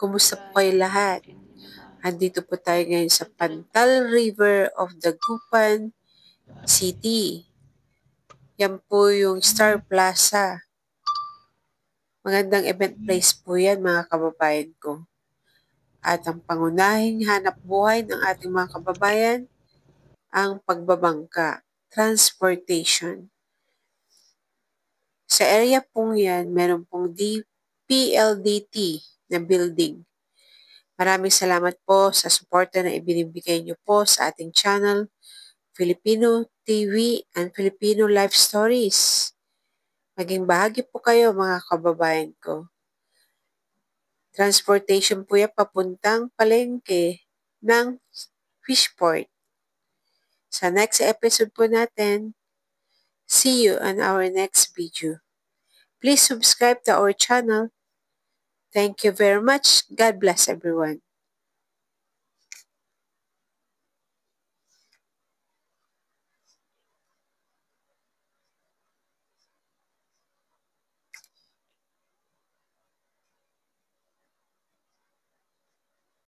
Kumusta po kayo lahat? Andito po tayo ngayon sa Pantal River of Dagupan City. Yan po yung Star Plaza. Magandang event place po yan mga kababayan ko. At ang pangunahing hanap buhay ng ating mga kababayan, ang pagbabangka, transportation. Sa area pong yan, meron pong PLDT na building. Maraming salamat po sa suporta na ibinibigay niyo po sa ating channel, Filipino TV and Filipino Life Stories. Maging bahagi po kayo mga kababayan ko. Transportation po yan papuntang palengke ng Fishport. Sa next episode po natin, see you on our next video. Please subscribe to our channel. Thank you very much. God bless everyone.